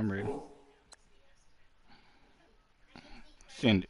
I'm ready. Send it.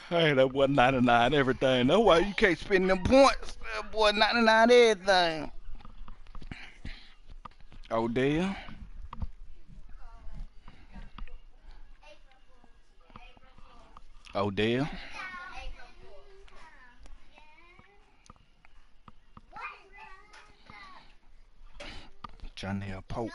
Hey, that boy 99 everything. That's why you can't spend them points. That boy 99 everything. Odell. Odell. Jonell Pope.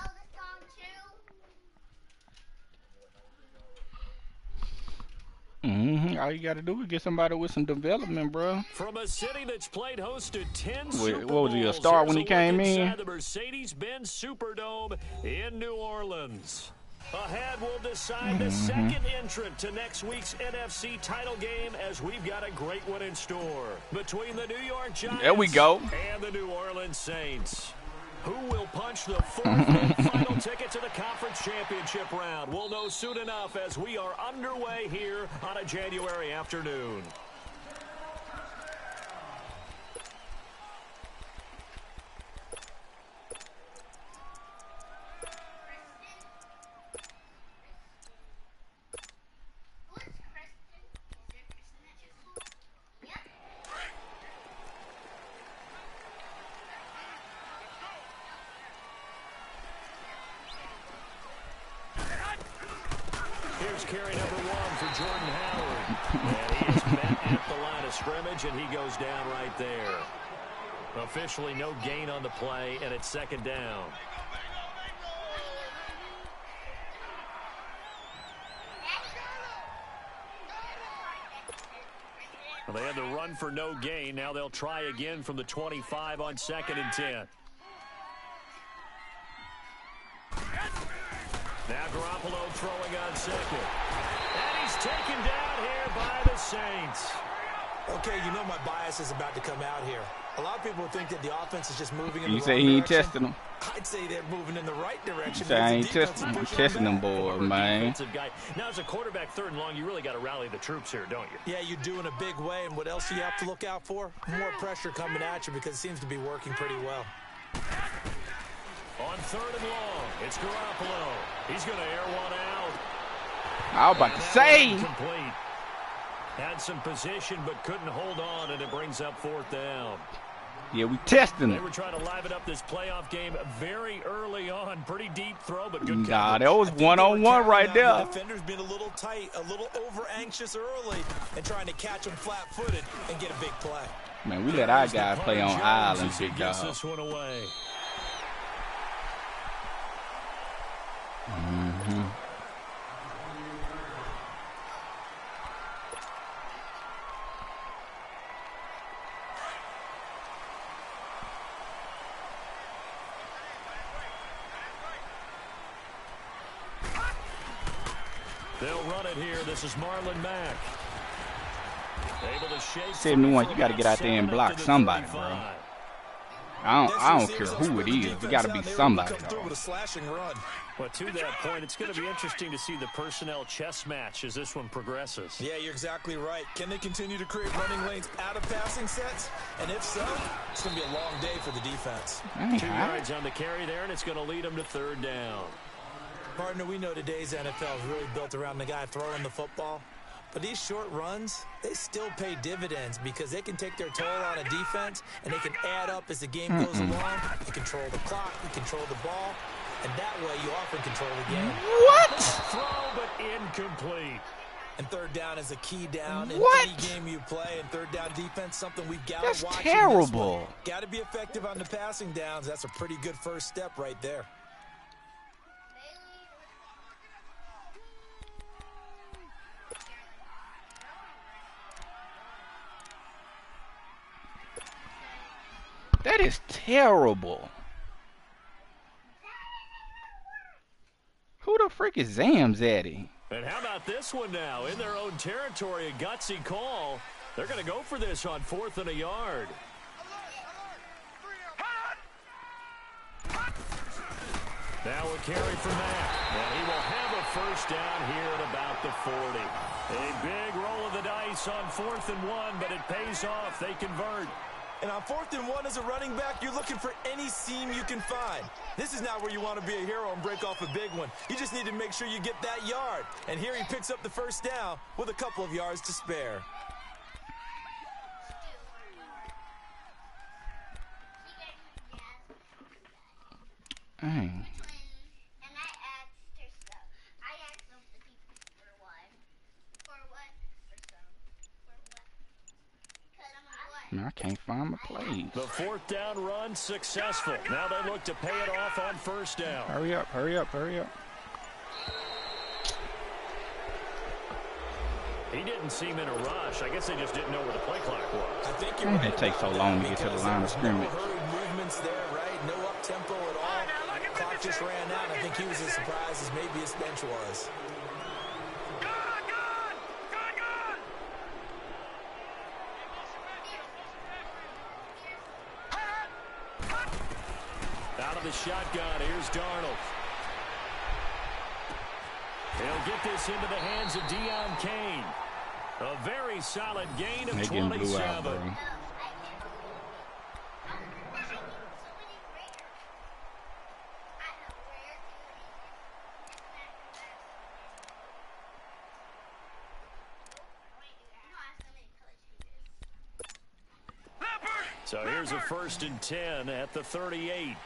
All you got to do is get somebody with some development, bro. From a city that's played host to 10 Wait, Super what was he, a Bowls, star when he came in? the Mercedes-Benz Superdome in New Orleans. Ahead, we'll decide the second entrant to next week's NFC title game, as we've got a great one in store between the New York Giants there we go. and the New Orleans Saints. Who will punch the fourth and final ticket to the conference championship round? We'll know soon enough as we are underway here on a January afternoon. Here's carry number 1 for Jordan Howard. And he is met at the line of scrimmage, and he goes down right there. Officially no gain on the play, and it's second down. Well, they had to run for no gain. Now they'll try again from the 25 on 2nd and 10. Now Garoppolo throwing on 2nd. And he's taken down here by the Saints. Okay, you know my bias is about to come out here. A lot of people think that the offense is just moving in the You wrong say he ain't direction. testing them. I'd say they're moving in the right direction. You say I ain't testing them boys, man. Guy. Now, as a quarterback, 3rd and long, you really got to rally the troops here, don't you? Yeah, you do in a big way. And what else do you have to look out for? More pressure coming at you, because it seems to be working pretty well. On 3rd and long, it's Garoppolo. He's going to air one out. I was about to say. Complete. Had some position, but couldn't hold on, and it brings up 4th down. Yeah, we testing They it. were trying to liven up this playoff game very early on. Pretty deep throw, but good Nah, coverage. that was one-on-one right there. The defender's been a little tight, a little over-anxious early, and trying to catch him flat-footed and get a big play. Man, we let our guy play on island, big gets dog. this one away. They'll run it here. This is Marlon Mack. Able to shake 71, you got to get out there and block somebody, bro. I don't care who it is. It got to be somebody, though. But to that point, it's going to be interesting to see the personnel chess match as this one progresses. Yeah, you're exactly right. Can they continue to create running lanes out of passing sets? And if so, it's going to be a long day for the defense. 2 yards on the carry there, and it's going to lead them to 3rd down. Partner, we know today's NFL is really built around the guy throwing the football. But these short runs, they still pay dividends because they can take their toll on a defense, and they can add up as the game goes along. You control the clock, you control the ball, and that way you often control the game. What? Throw, but incomplete. And 3rd down is a key down in What? any game you play. And 3rd down defense, something we've got That's to watch. terrible. Got to be effective on the passing downs. That's a pretty good first step right there. That is terrible. Who the frick is Zamzaddy? And how about this one now? In their own territory, a gutsy call. They're going to go for this on 4th and a yard. Now a carry from that. And he will have a first down here at about the 40. A big roll of the dice on 4th and 1, but it pays off. They convert. And on 4th and 1 as a running back, you're looking for any seam you can find. This is not where you want to be a hero and break off a big one. You just need to make sure you get that yard. And here he picks up the first down with a couple of yards to spare. Dang. Man, I can't find my plays. The 4th down run successful. Now they look to pay it off on 1st down. Hurry up, hurry up, hurry up. He didn't seem in a rush. I guess they just didn't know where the play clock was. I think you're right. It takes so long to get to the line of scrimmage. No hurried movements there, right? No up-tempo at all. Clock just ran out. I think he was as surprised as maybe his bench was. Out of the shotgun, here's Darnold. He'll get this into the hands of Deion Kane. A very solid gain of 27. So here's a 1st and 10 at the 38.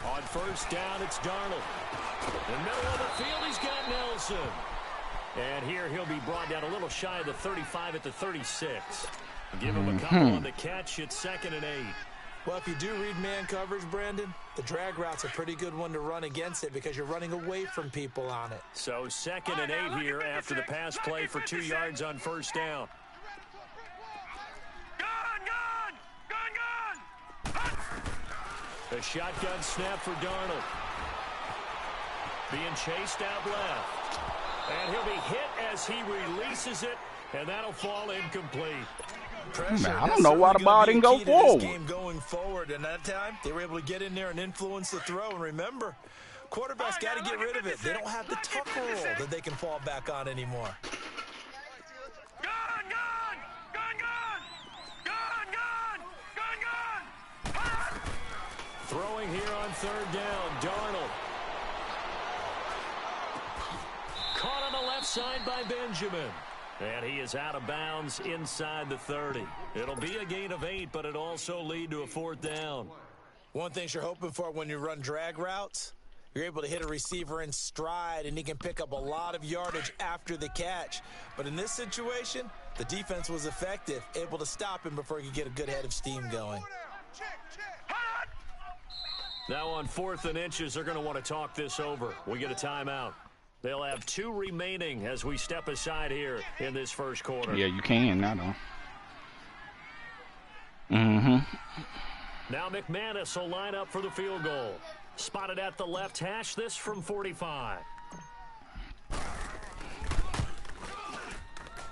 On 1st down, it's Darnold. In the middle of the field, he's got Nelson. And here he'll be brought down a little shy of the 35 at the 36. Give him a couple on the catch. It's 2nd and 8. Well, if you do read man coverage, Brandon, the drag route's a pretty good one to run against it because you're running away from people on it. So 2nd and 8 here after the pass play for 2 yards on 1st down. A shotgun snap for Darnold. Being chased out left. And he'll be hit as he releases it, and that'll fall incomplete. Man, I don't know why the ball didn't go forward. Game going forward, and that time they were able to get in there and influence the throw. And remember, quarterbacks got to get rid of it. They don't have the tucker roll that they can fall back on anymore. Throwing here on 3rd down, Darnold. Caught on the left side by Benjamin. And he is out of bounds inside the 30. It'll be a gain of 8, but it also lead to a 4th down. One thing you're hoping for when you run drag routes, you're able to hit a receiver in stride, and he can pick up a lot of yardage after the catch. But in this situation, the defense was effective, able to stop him before he could get a good head of steam going. Now on 4th and inches, they're going to want to talk this over. We get a timeout. They'll have 2 remaining as we step aside here in this first quarter. Yeah, you can now, though. Now McManus will line up for the field goal. Spotted at the left hash, this from 45.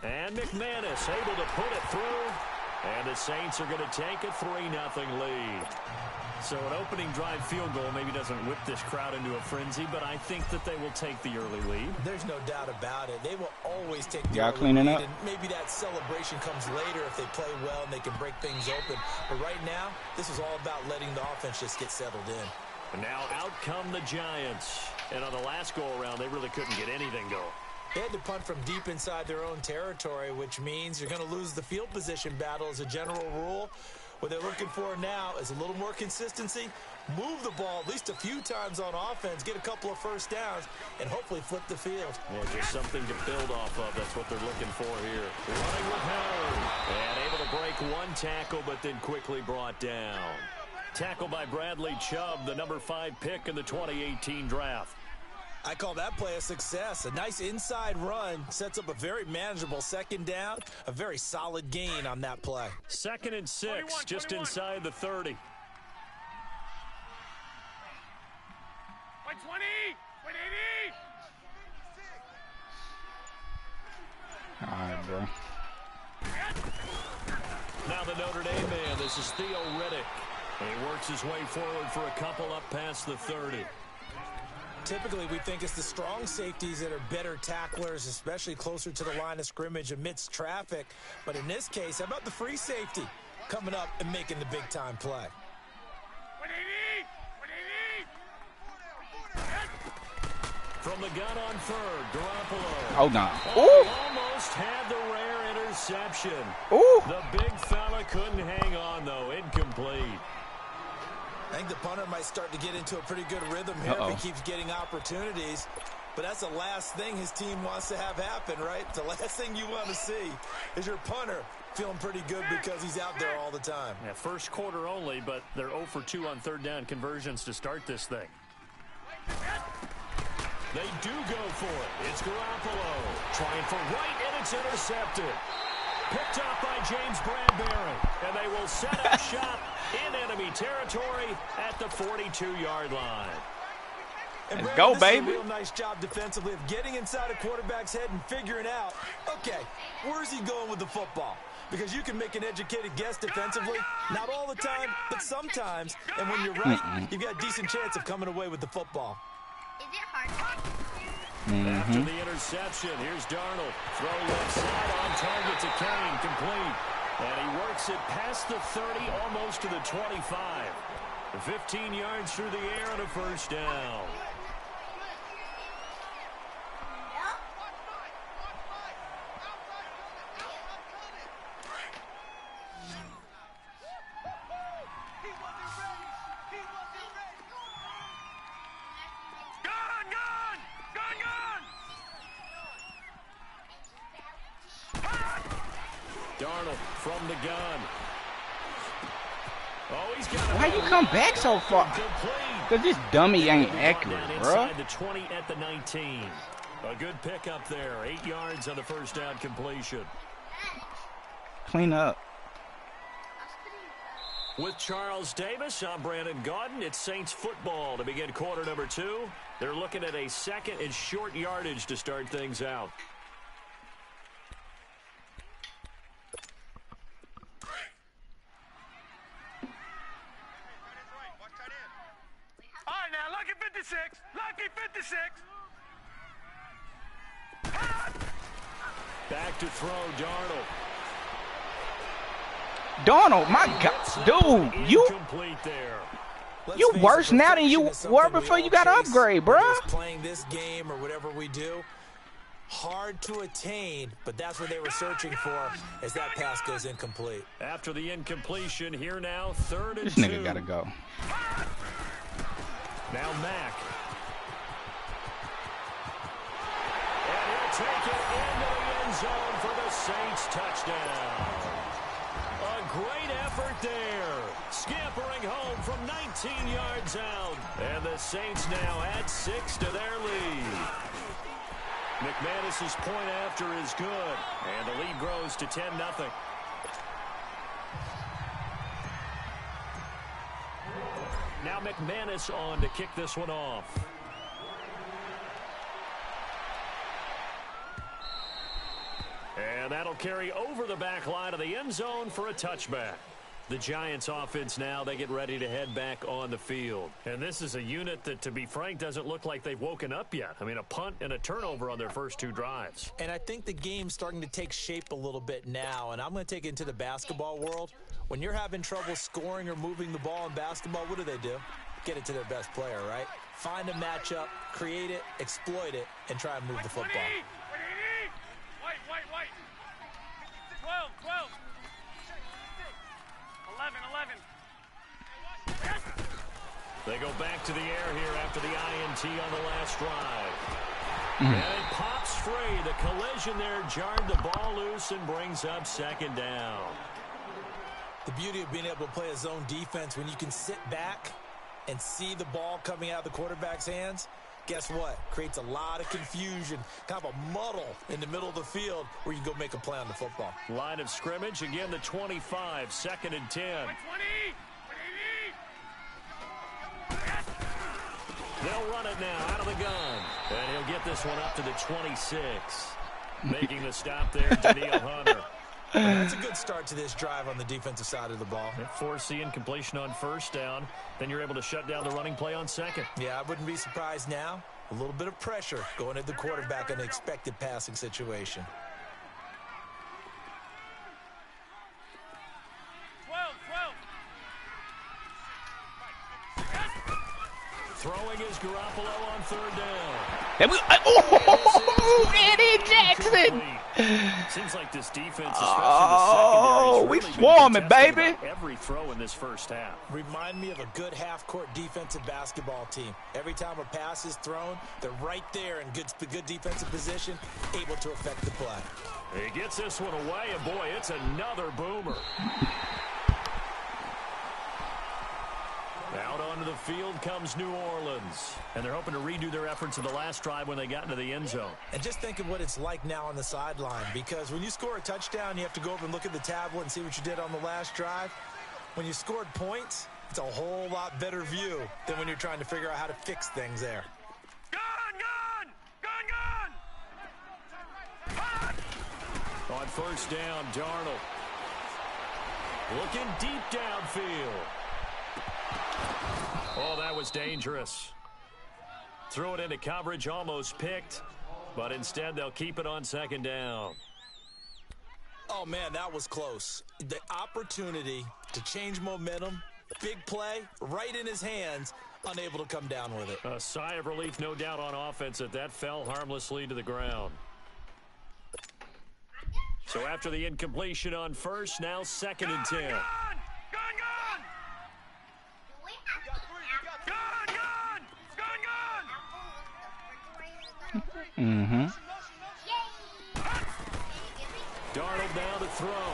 And McManus able to put it through. And the Saints are going to take a 3-0 lead. So an opening drive field goal maybe doesn't whip this crowd into a frenzy, but I think that they will take the early lead. There's no doubt about it. They will always take the early cleaning lead, up. and maybe that celebration comes later if they play well and they can break things open. But right now, this is all about letting the offense just get settled in. And now out come the Giants. And on the last go-around, they really couldn't get anything going. They had to punt from deep inside their own territory, which means you're going to lose the field position battle as a general rule. What they're looking for now is a little more consistency, move the ball at least a few times on offense, get a couple of first downs, and hopefully flip the field. Yeah, just something to build off of. That's what they're looking for here. Running with Howard. And able to break one tackle, but then quickly brought down. Tackle by Bradley Chubb, the number 5 pick in the 2018 draft. I call that play a success. A nice inside run sets up a very manageable second down, a very solid gain on that play. 2nd and 6, just inside the 30. By 20, by 80. All right, bro. Now the Notre Dame man, this is Theo Riddick. He works his way forward for a couple up past the 30. Typically, we think it's the strong safeties that are better tacklers, especially closer to the line of scrimmage amidst traffic. But in this case, how about the free safety coming up and making the big-time play? 180, 180. From the gun on 3rd, Garoppolo. Oh, no. Almost had the rare interception. Ooh. The big fella couldn't hang on, though. Incomplete. I think the punter might start to get into a pretty good rhythm here if he keeps getting opportunities. But that's the last thing his team wants to have happen, right? The last thing you want to see is your punter feeling pretty good because he's out there all the time. Yeah, first quarter only, but they're 0 for 2 on 3rd down conversions to start this thing. They do go for it. It's Garoppolo trying for right, and it's intercepted. Picked up by James Bradbury, and they will set up shop in enemy territory at the 42-yard line. And Let's Brandon, go, baby. This is a real nice job defensively of getting inside a quarterback's head and figuring out, okay, where's he going with the football? Because you can make an educated guess defensively, not all the time, but sometimes. And when you're right, you've got a decent chance of coming away with the football. Is it hard? After the interception, here's Darnold. Throw left side on target to Kane, complete. And he works it past the 30, almost to the 25. 15 yards through the air and a first down. Darnold from the gun. Oh, he's got Why you come back so far? Because this dummy ain't accurate, bro. Inside the 20 at the 19. A good pickup there. 8 yards on the first down completion. Clean up. With Charles Davis, I'm Brandon Gaudin. It's Saints football to begin quarter number 2. They're looking at a 2nd and short yardage to start things out. All right, now, lucky 56. Lucky 56. Back to throw, Darnold. Donald, my God. Dude, you Incomplete there. you worse now than you were before you got an upgrade, bro. Playing this game or whatever we do, hard to attain, but that's what they were searching for as that pass goes incomplete. After the incompletion, here now, 3rd and This 2. nigga gotta go. Now Mack. And he'll take it into the end zone for the Saints touchdown. A great effort there. Scampering home from 19 yards out. And the Saints now add 6 to their lead. McManus's point after is good. And the lead grows to 10-0. Now McManus on to kick this one off. And that'll carry over the back line of the end zone for a touchback. The Giants offense now, they get ready to head back on the field. And this is a unit that, to be frank, doesn't look like they've woken up yet. I mean, a punt and a turnover on their first 2 drives. And I think the game's starting to take shape a little bit now, and I'm going to take it into the basketball world. When you're having trouble scoring or moving the ball in basketball, what do? Get it to their best player, right? Find a matchup, create it, exploit it, and try and move the football. 180. White. 12. 11. They go back to the air here after the INT on the last drive. And it pops free. The collision there jarred the ball loose and brings up 2nd down. The beauty of being able to play a zone defense when you can sit back and see the ball coming out of the quarterback's hands, Guess what? Creates a lot of confusion, kind of a muddle in the middle of the field where you can go make a play on the football. Line of scrimmage, again the 25, 2nd and 10. 20. They'll run it now out of the gun. And he'll get this one up to the 26. Making the stop there, Daniil Hunter. That's a good start to this drive on the defensive side of the ball. Force the incompletion on 1st down. Then you're able to shut down the running play on 2nd. Yeah, I wouldn't be surprised now. A little bit of pressure going at the quarterback in an expected passing situation. 12. Throwing is Garoppolo on 3rd down. Eddie Jackson. Seems like this defense, Oh, we swarming, baby. Every throw in this 1st half. Remind me of a good half-court defensive basketball team. Every time a pass is thrown, they're right there in good defensive position, able to affect the play. He gets this one away, and boy, it's another boomer. Out onto the field comes New Orleans. And they're hoping to redo their efforts in the last drive when they got into the end zone. And just think of what it's like now on the sideline, because when you score a touchdown, you have to go over and look at the tablet and see what you did on the last drive. When you scored points, it's a whole lot better view than when you're trying to figure out how to fix things there. On 1st down, Darnold. Looking deep downfield. Oh, that was dangerous. Threw it into coverage, almost picked, but instead they'll keep it on 2nd down. Oh, man, that was close. The opportunity to change momentum, big play, right in his hands, unable to come down with it. A sigh of relief, no doubt, on offense that fell harmlessly to the ground. So after the incompletion on 1st, now 2nd and 10. Mm-hmm. Darnold now to throw.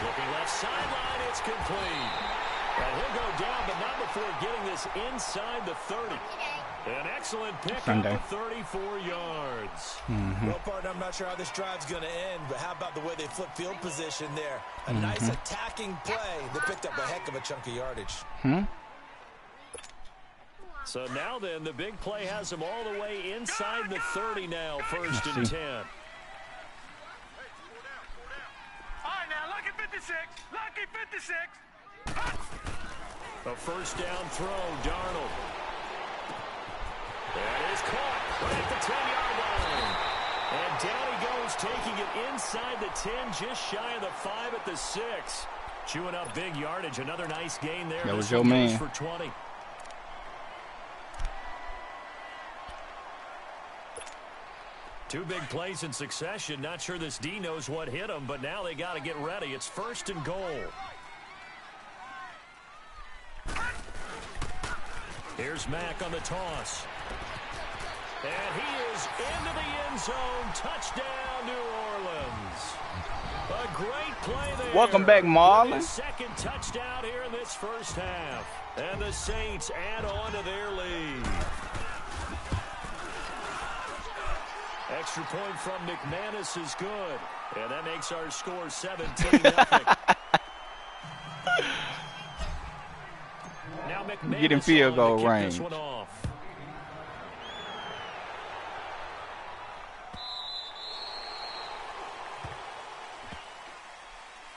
Looking left sideline, it's complete. And he'll go down, but not before getting this inside the 30. An excellent pickup of 34 yards. Well, partner, I'm not sure how this drive's going to end, but how about the way they flip field position there? A nice attacking play that picked up a heck of a chunk of yardage. So now then, the big play has them all the way inside the 30 now, 1st and 10. All right, now, lucky 56. Lucky 56. A 1st down throw, Darnold. That is caught right at the 10-yard line. And down he goes, taking it inside the 10, just shy of the 5 at the 6. Chewing up big yardage. Another nice gain there. That was your man. For 20. Two big plays in succession. Not sure this D knows what hit him, but now they got to get ready. It's 1st and goal. Here's Mack on the toss. And he is into the end zone. Touchdown, New Orleans. A great play there. Welcome back, Marlon. Second touchdown here in this 1st half. And the Saints add on to their lead. Extra point from McManus is good. And that makes our score 17-0. Now McManus get in field goal range. This one off.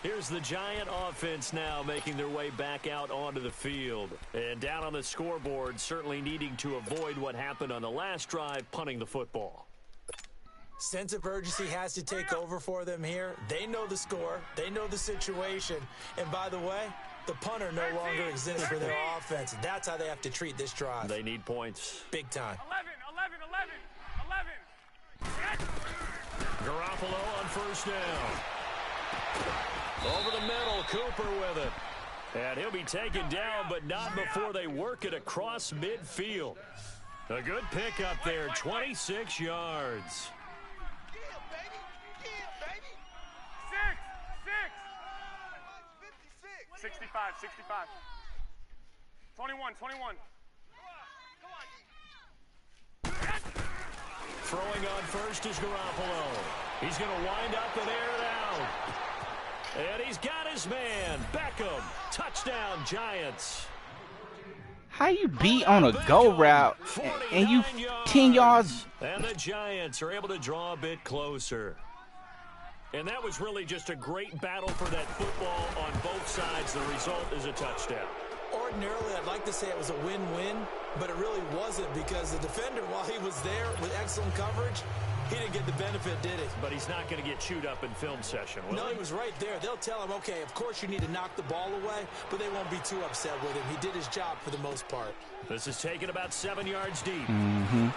Here's the Giant offense now making their way back out onto the field. And down on the scoreboard, certainly needing to avoid what happened on the last drive, punting the football. Sense of urgency has to take over for them here. They know the score. They know the situation. And by the way, the punter no longer exists for their offense. That's how they have to treat this drive. They need points. Big time. 11. Garoppolo on 1st down. Over the middle, Cooper with it. And he'll be taken down, but not before they work it across midfield. A good pickup there, 26 yards. 65. 21. Throwing on first is Garoppolo. He's going to wind up and air it out. And he's got his man, Beckham. Touchdown, Giants. How you beat on a go route and you 10 yards? And the Giants are able to draw a bit closer. And that was really just a great battle for that football on both sides. The result is a touchdown. Ordinarily, I'd like to say it was a win-win, but it really wasn't because the defender, while he was there with excellent coverage, he didn't get the benefit, did he? But he's not going to get chewed up in film session, will No, he? he was right there. They'll tell him, okay, of course you need to knock the ball away, but they won't be too upset with him. He did his job for the most part. This is taken about 7 yards deep. Mm-hmm.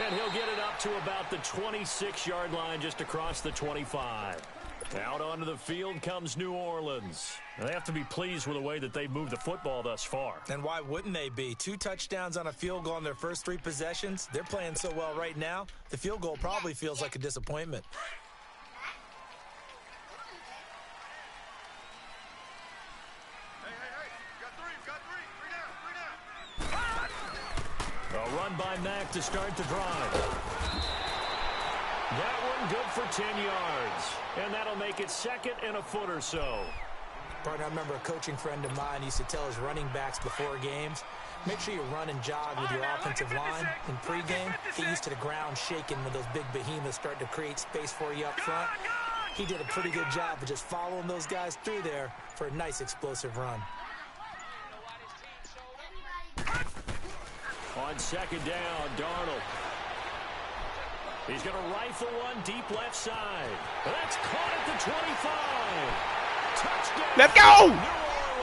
And he'll get it up to about the 26-yard line just across the 25. Out onto the field comes New Orleans. They have to be pleased with the way that they've moved the football thus far. And why wouldn't they be? 2 touchdowns on a field goal in their first 3 possessions. They're playing so well right now, the field goal probably feels like a disappointment. A run by Mack to start the drive. That one good for 10 yards. And that'll make it 2nd and a foot or so. Partner, I remember a coaching friend of mine used to tell his running backs before games, make sure you run and jog with your offensive line in pregame. Get used to the ground shaking when those big behemoths start to create space for you up front. He did a pretty good job of just following those guys through there for a nice explosive run. On 2nd down, Darnold. He's going to rifle one deep left side. That's caught at the 25. Touchdown. Let's go. New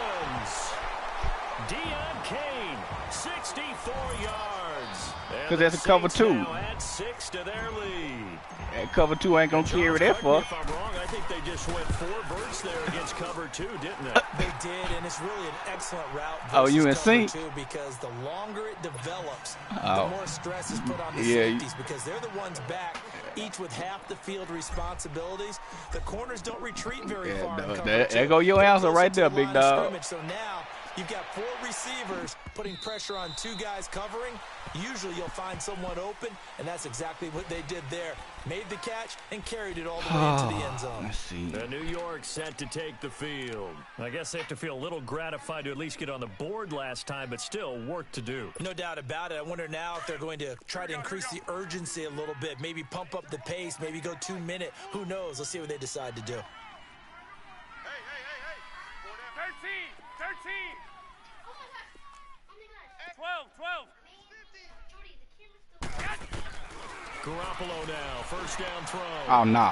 Orleans. Deion Kane, 64 yards. Because that's a cover 2. Now add 6 to their lead. That cover 2 ain't going to carry that far. If I'm wrong, I think they just went 4 verts there against cover 2, didn't they? They did, and it's really an excellent route Oh, you in versus sync? cover 2 because the longer it develops, Oh. the more stress is put on the Yeah, safeties because they're the ones back, each with half the field responsibilities. The corners don't retreat very far. In cover There 2. go your They're answer closer right to there, the big line of dog. scrimmage. So now you've got 4 receivers putting pressure on 2 guys covering. Usually you'll find someone open, and that's exactly what they did there. Made the catch and carried it all the way into the end zone. Let's see. The New York set to take the field. I guess they have to feel a little gratified to at least get on the board last time, but still work to do. No doubt about it. I wonder now if they're going to try to increase the urgency a little bit, maybe pump up the pace, maybe go 2-minute. Who knows? Let's see what they decide to do. 13. 12. Garoppolo now, first down throw. Oh, no.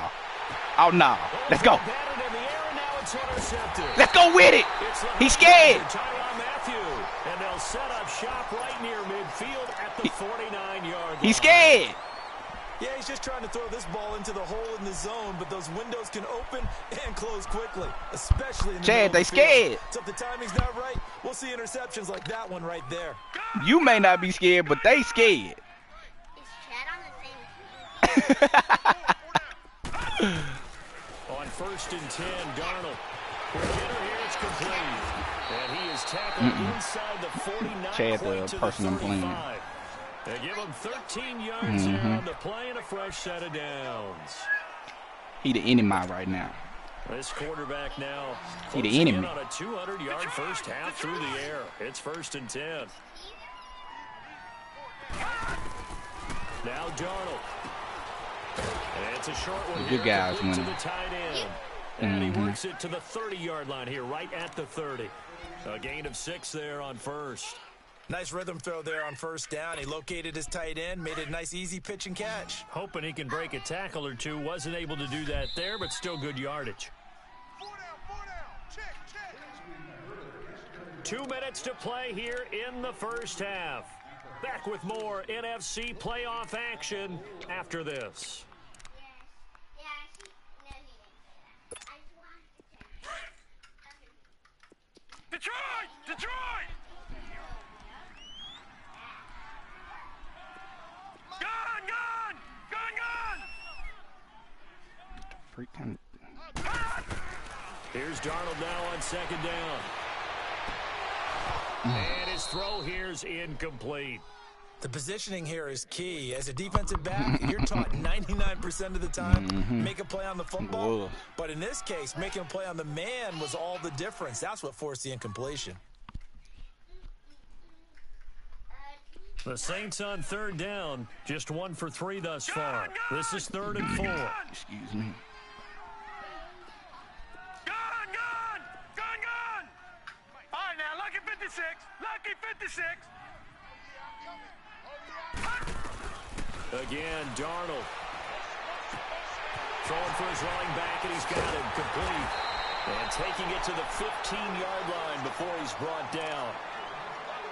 Oh, no. Let's go. Batted in the air, and now it's intercepted. Let's go with it. It's the He's scared. Tyrann Mathieu, and they'll set up shop right near midfield at the 49-yard line. He's scared. Yeah, he's just trying to throw this ball into the hole in the zone, but those windows can open and close quickly, especially in the Chad, they middle of the field. scared. So if the timing's not right, we'll see interceptions like that one right there. You may not be scared, but they scared. Is Chad on the same team? On 1st and 10, Darnold. Quick hitter here, it's complete. And he is tackled inside the 49 Chad, point the to person I'm the playing. 35. They give him 13 yards there on the play and a fresh set of downs. He the enemy right now. This quarterback now He the closing in enemy. on a 200-yard first half through the air. It's 1st and 10. Now Darnold. And it's a short one The here. good guys Complete to winning. the tight end. And he works it to the 30-yard line here, right at the 30. A gain of 6 there on first. Nice rhythm throw there on first down. He located his tight end, made it a nice, easy pitch and catch. Hoping he can break a tackle or two. Wasn't able to do that there, but still good yardage. 4 down. Check. 2 minutes to play here in the first half. Back with more NFC playoff action after this. Detroit! Gun! Freaking. Here's Darnold now on 2nd down. And his throw here's incomplete. The positioning here is key. As a defensive back, you're taught 99% of the time, make a play on the football. But in this case, making a play on the man was all the difference. That's what forced the incompletion. The Saints on third down, just 1 for 3 thus far. This is 3rd and 4. Excuse me. Gone! All right, now, lucky 56. Lucky 56. Again, Darnold. Throwing for his running back, and he's got him complete. And taking it to the 15-yard line before he's brought down.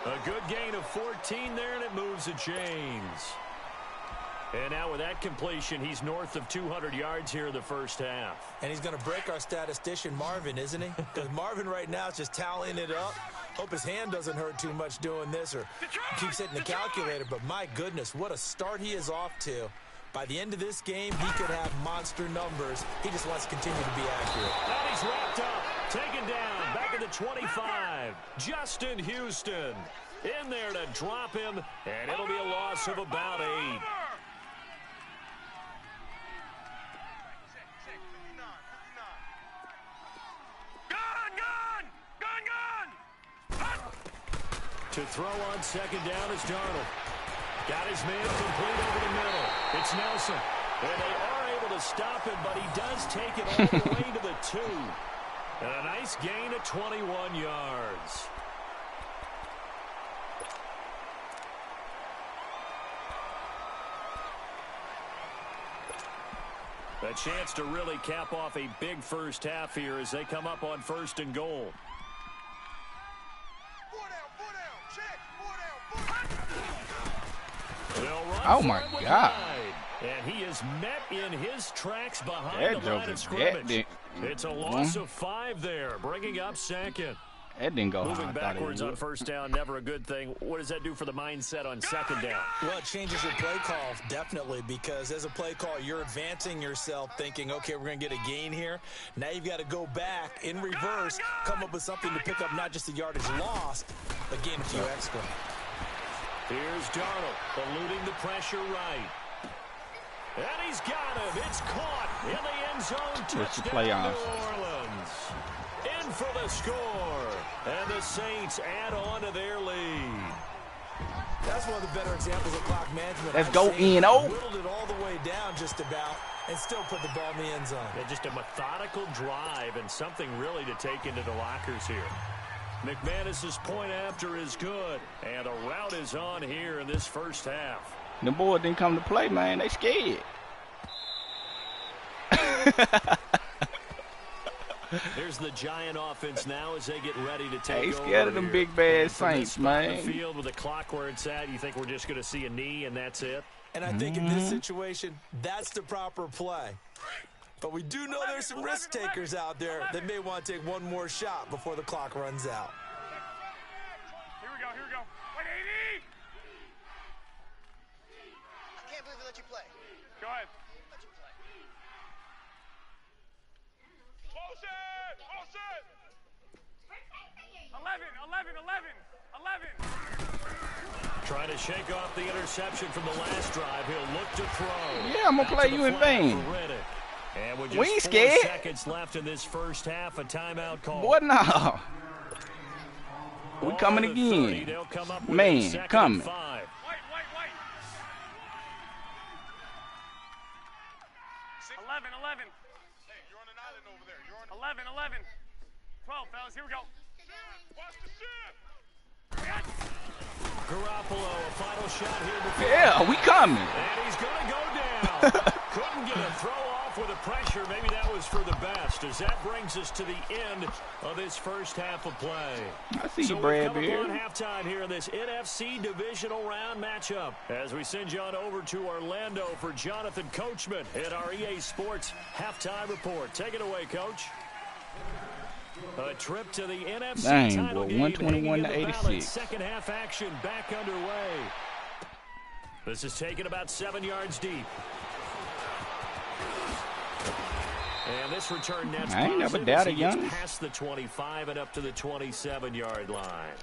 A good gain of 14 there, and it moves the chains. And now with that completion, he's north of 200 yards here in the first half. And he's going to break our statistician, Marvin, isn't he? Because Marvin right now is just tallying it up. Hope his hand doesn't hurt too much doing this or keeps hitting the calculator. But my goodness, what a start he is off to. By the end of this game, he could have monster numbers. He just wants to continue to be accurate. Now he's wrapped up, taken down, back at the 25. Justin Houston in there to drop him, and it'll be a loss of about 8. To throw on second down is Darnold. Got his man complete over the middle. It's Nelson. And they are able to stop him, but he does take it all the way to the 2. And a nice gain of 21 yards. A chance to really cap off a big first half here as they come up on 1st and goal. Oh my God. And he is met in his tracks behind the line of scrimmage. It's a loss of 5 there, bringing up 2nd. That didn't go Moving backwards on 1st down, never a good thing. What does that do for the mindset on 2nd down? Well, it changes your play call, definitely, because as a play call, you're advancing yourself thinking, okay, we're going to get a gain here. Now you've got to go back in reverse, come up with something to pick up not just the yardage lost, but gain a few extra. Here's Darnold, eluding the pressure right. And he's got him. It's caught in the end zone. Touchdown, New Orleans. In for the score. And the Saints add on to their lead. That's one of the better examples of clock management. Let's go, Eno. Whittled it all the way down just about and still put the ball in the end zone. Yeah, just a methodical drive and something really to take into the lockers here. McManus's point after is good, and the route is on here in this first half. The boys didn't come to play, man. They scared. There's the Giant offense now as they get ready to take They over. scared of them big bad Saints, man. The field with the clock where it's at, you think we're just going to see a knee and that's it? And I think in this situation, that's the proper play. But we do know there's some risk takers out there that may want to take one more shot before the clock runs out. Here we go. Wait, 80! I can't believe they let you play. Go ahead. Let you play. Close it! 11. Trying to shake off the interception from the last drive. He'll look to throw. Yeah, I'm going to play you in vain. And with We ain't just 4 scared. seconds left in this first half, a timeout call. Boy, no. We On coming the 30, again. they'll come up with a Man, 2nd coming. and 5. Wait. 11. Hey, you're on an island over there. You're on 11. 12, fellas. Here we go. Watch the shit! Garoppolo, a final shot here before. Yeah, we coming. And he's going to go down. Couldn't get a throw off with the pressure. Maybe that was for the best, as that brings us to the end of this first half of play. I see you, So Brad we come Beard. upon halftime here in this NFC Divisional Round matchup as we send you on over to Orlando for Jonathan Coachman at our EA Sports Halftime Report. Take it away, Coach. A trip to the NFC Dang, title boy, game, 121 to hanging in the 86. balance. Second half action back underway. This is taken about 7 yards deep. And this return net's I ain't never positive as doubted he gets Giannis. past the 25 and up to the 27-yard line.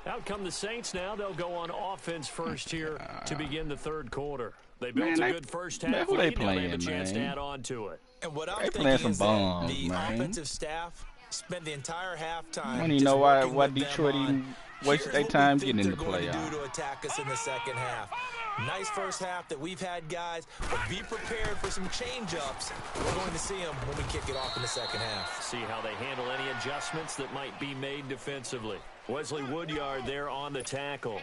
Out come the Saints now. They'll go on offense first here to begin the third quarter. They built a good first half who they lead. Now they have a playing, chance to man? add on to it. And what I'm They playing thinking some is bombs, that the man. offensive staff spent the entire halftime I don't even just know working why with them Detroit on, even wasted their here's what time we think getting in the they're going to playoffs. do to attack us in the second half. Nice first half that we've had, guys, but be prepared for some change-ups. We're going to see them when we kick it off in the second half. See how they handle any adjustments that might be made defensively. Wesley Woodyard there on the tackle.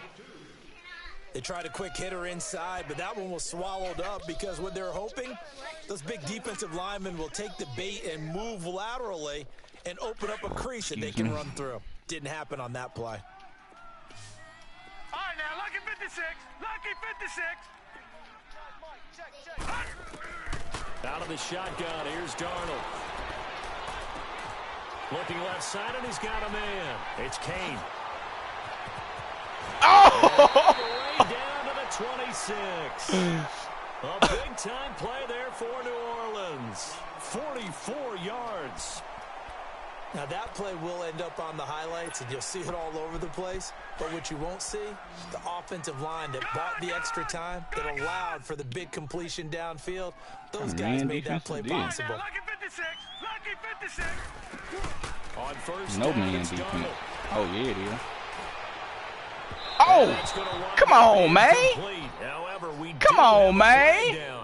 They tried a quick hitter inside, but that one was swallowed up because what they're hoping, those big defensive linemen will take the bait and move laterally and open up a crease that they can run through. Didn't happen on that play. All right, now, lucky 56. Lucky 56. Out of the shotgun, here's Darnold. Looking left side, and he's got a man. It's Kane. Oh! Way down to the 26. A big-time play there for New Orleans. 44 yards. Now, that play will end up on the highlights, and you'll see it all over the place. But what you won't see, the offensive line that bought the extra time, that allowed for the big completion downfield, those guys made that play possible. Lucky 56. Lucky 56. On first No down, man it's defense. Darnold. Oh, yeah, it is. And Oh! that's gonna wind Come up on, being man. complete. However, we Come do on, have a man. flag down.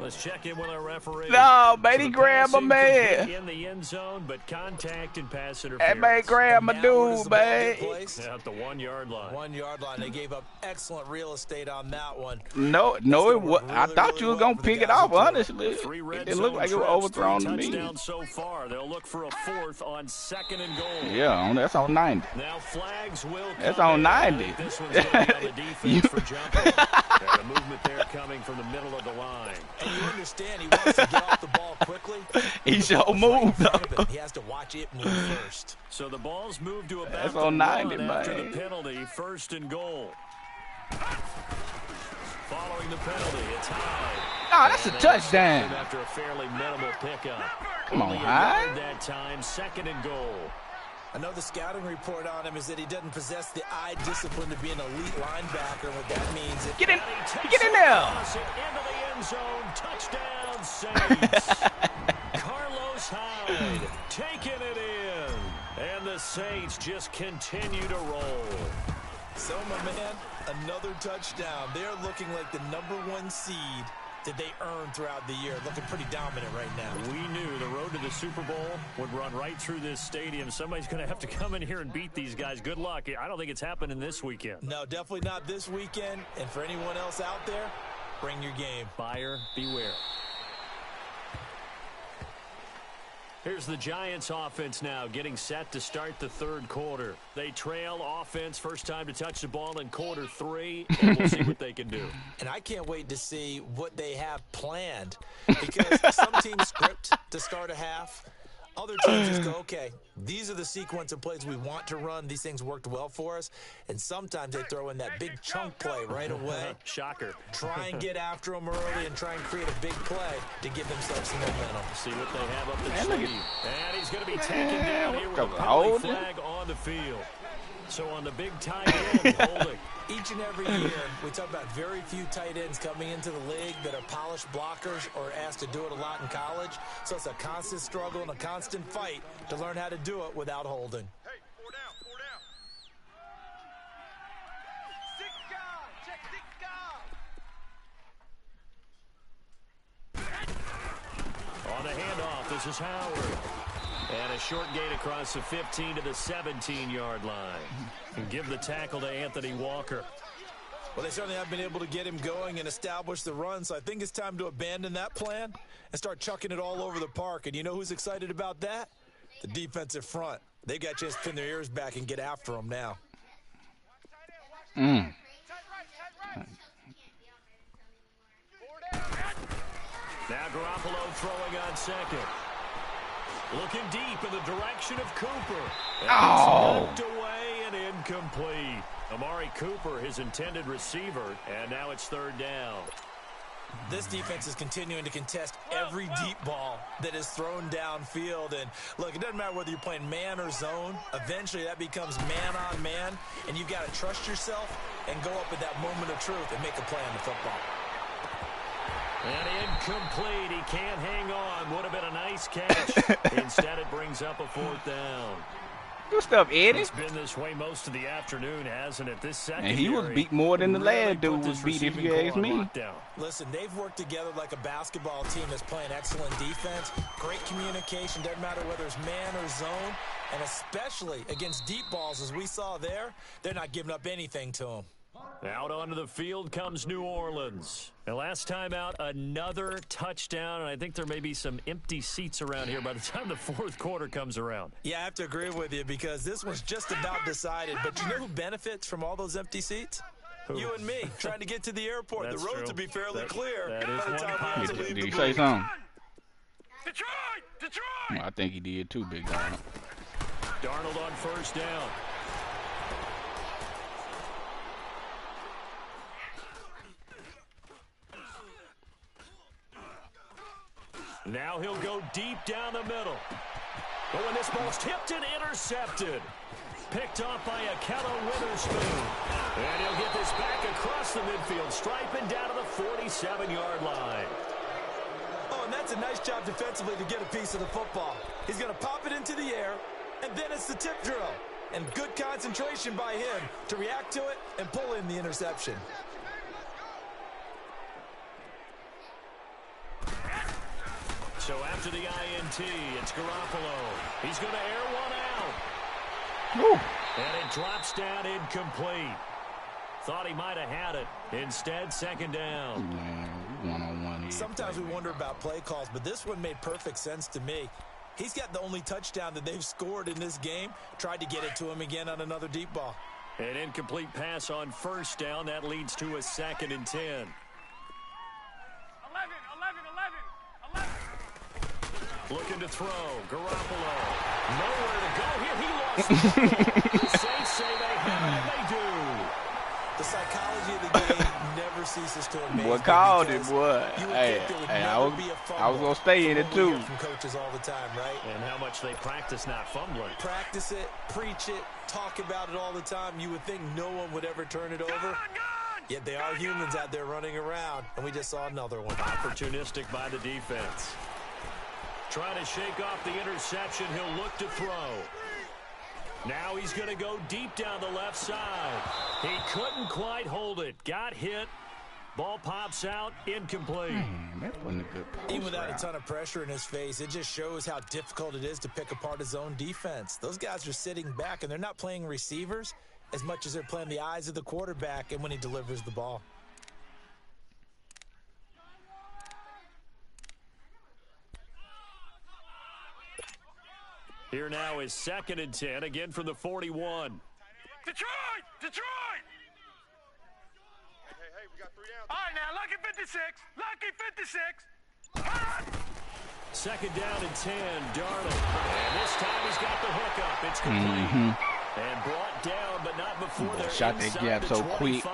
Let's check in with our referee. No, man, So he the grabbed my pass man. incomplete in the end zone, but contact and pass interference. That man grabbed my Now, where does dude, the ball man. get placed? At the 1 yard line. 1 yard line. They gave up excellent real estate on that one. No, it was. I thought you were going to pick it off, honestly. Three red It looked zone like it was trips, overthrown to 3 me. touchdowns so far. They'll look for a fourth on 2nd and goal. Yeah, that's on 90. Now flags will come That's on in. I 90. think this one's going to be on the defense for jumping. And the movement there coming from the middle of the line. And you understand he wants to get off the ball quickly. He sure Right in moved, front of though. him. He has to watch it move first. So the ball's moved to about That's the on 90, 1 after man. the penalty, 1st and goal. Following the penalty, it's high. Oh, that's a And they touchdown. intercepted after a fairly minimal pickup. Come on, Only a High. yard that time, 2nd and goal. I know the scouting report on him is that he doesn't possess the eye discipline to be an elite linebacker. And what that means is Get in, And he takes get in it there. across it into the end zone. Touchdown, Saints. Carlos Hyde taking it in. And the Saints just continue to roll. So, my man, another touchdown. They're looking like the #1 seed that they earned throughout the year. Looking pretty dominant right now. We knew the road to the Super Bowl would run right through this stadium. Somebody's going to have to come in here and beat these guys. Good luck. I don't think it's happening this weekend. No, definitely not this weekend. And for anyone else out there, bring your game. Buyer beware. Here's the Giants offense now getting set to start the third quarter. They trail offense, first time to touch the ball in quarter 3, and we'll see what they can do. And I can't wait to see what they have planned, because some teams script to start a half. Other teams just go, okay, these are the sequence of plays we want to run. These things worked well for us. And sometimes they throw in that big chunk play right away. Shocker. Try and get after them early and try and create a big play to give themselves some momentum. See what they have up the Man, look at- sleeve. And he's going to be taken down here with a Come on, penalty hold it. flag on the field. So on the big tight end, holding. Each and every year, we talk about very few tight ends coming into the league that are polished blockers or asked to do it a lot in college. So it's a constant struggle and a constant fight to learn how to do it without holding. Hey, 4 down, 4 down. 6 guard, check 6 guard. On the handoff, this is Howard. And a short gain across the 15 to the 17-yard line. And give the tackle to Anthony Walker. Well, they certainly have been able to get him going and establish the run, so I think it's time to abandon that plan and start chucking it all over the park. And you know who's excited about that? The defensive front. They got a chance to pin their ears back and get after him now. Tight right. Now Garoppolo throwing on second. Looking deep in the direction of Cooper. And Oh. it's knocked away and incomplete. Amari Cooper, his intended receiver, and now it's third down. This defense is continuing to contest every deep ball that is thrown downfield. And, look, it doesn't matter whether you're playing man or zone. Eventually, that becomes man on man, and you've got to trust yourself and go up at that moment of truth and make a play on the football. And incomplete. He can't hang on. Would have been a nice catch. Instead, it brings up a 4th down. Good stuff, Eddie. It's been this way most of the afternoon, hasn't it? This second, And he was beat more than the really last dude put was this beat, if receiving you core ask on me. lockdown. Listen, they've worked together like a basketball team that's playing excellent defense. Great communication. Doesn't matter whether it's man or zone. And especially against deep balls, as we saw there, they're not giving up anything to them. Out onto the field comes New Orleans. And last time out, another touchdown. And I think there may be some empty seats around here by the time the 4th quarter comes around. Yeah, I have to agree with you because this one's just about decided. But you know who benefits from all those empty seats? Who? You and me, trying to get to the airport. That's the roads true. will be fairly clear that is by the one time we have to positive. leave Did the he say booth. something? Detroit! Detroit! Well, I think he did too, big dog. Darnold on 1st down. Now he'll go deep down the middle. But when this ball's tipped and intercepted. Picked off by Akello Witherspoon. And he'll get this back across the midfield stripe and down to the 47-yard line. Oh, and that's a nice job defensively to get a piece of the football. He's going to pop it into the air, and then it's the tip drill. And good concentration by him to react to it and pull in the interception. So after the INT, it's Garoppolo. He's going to air one out. Woo. And it drops down incomplete. Thought he might have had it. Instead, 2nd down. Man, one-on-one here. Sometimes we wonder about play calls, but this one made perfect sense to me. He's got the only touchdown that they've scored in this game. Tried to get it to him again on another deep ball. An incomplete pass on 1st down. That leads to a 2nd and 10. 11, 11, 11, 11. Looking to throw. Garoppolo. Nowhere to go here. He lost the ball. The Saints say they have it, and they do. The psychology of the game never ceases to amaze me. Boy called it, because boy. you would Hey, think there would hey, never I be a was fumble gonna stay in from it what we hear too. from coaches all the time, right? And how much they practice not fumbling. Practice it, preach it, talk about it all the time. You would think no one would ever turn it over. Yet they are humans out there running around, and we just saw another one. Opportunistic by the defense. Trying to shake off the interception. He'll look to throw. Now he's going to go deep down the left side. He couldn't quite hold it. Got hit. Ball pops out. Incomplete. Man, that wasn't a good post Even without a route. ton of pressure in his face, it just shows how difficult it is to pick apart his own defense. Those guys are sitting back, and they're not playing receivers as much as they're playing the eyes of the quarterback and when he delivers the ball. Here now is 2nd and 10, again from the 41. Detroit! Detroit! Hey, we got 3 downs. All right, now, lucky 56. Lucky 56. 2nd down and 10, Darnold. And this time he's got the hookup. It's complete. And brought down, but not before they're Shot that inside gap the so 25. quick.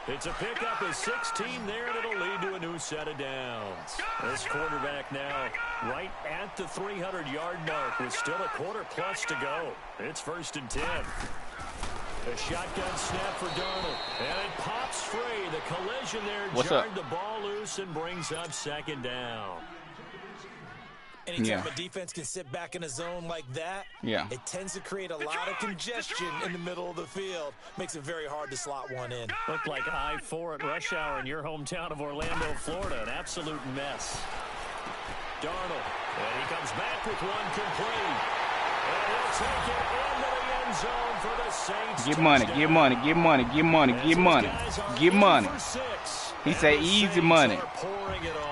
It's a pickup of 16 there, and it'll lead to a new set of downs. This quarterback now right at the 300-yard mark with still a quarter plus to go. It's 1st and 10. A shotgun snap for Darnold, and it pops free. The collision there jarred the ball loose and brings up 2nd down. Anytime a defense can sit back in a zone like that, it tends to create a lot of congestion in the middle of the field. Makes it very hard to slot one in. Looked like I-4 at rush hour in your hometown of Orlando, Florida. An absolute mess. Darnold, and he comes back with one complete. And he'll take it into the end zone for the Saints. Get money, get money, get money, get money, get money, get money. He say easy money. Pouring it on.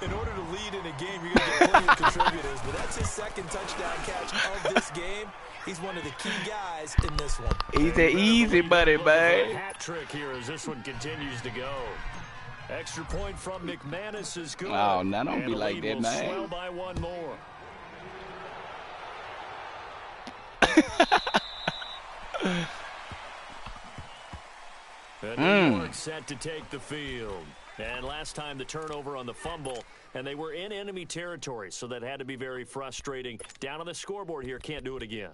In order to lead in a game, you're going to get plenty of contributors, but that's his 2nd touchdown catch of this game. He's one of the key guys in this one. He said easy money, man. Hat trick here as this one continues to go. Extra point from McManus is good. Oh, now don't And be the like lead that, will man. swell by one more. And New York set to take the field. And last time the turnover on the fumble, and they were in enemy territory, so that had to be very frustrating. Down on the scoreboard here, can't do it again.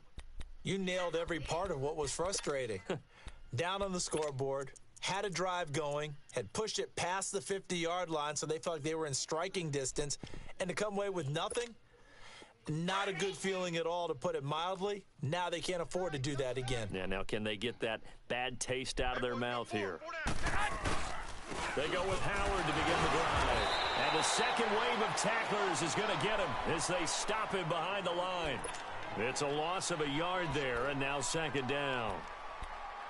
You nailed every part of what was frustrating. Down on the scoreboard, had a drive going, had pushed it past the 50-yard line so they felt like they were in striking distance, and to come away with nothing, not a good feeling at all, to put it mildly. Now they can't afford to do that again. Yeah, now can they get that bad taste out of their mouth here? They go with Howard to begin the drive. And the second wave of tacklers is going to get him as they stop him behind the line. It's a loss of a yard there, and now second down.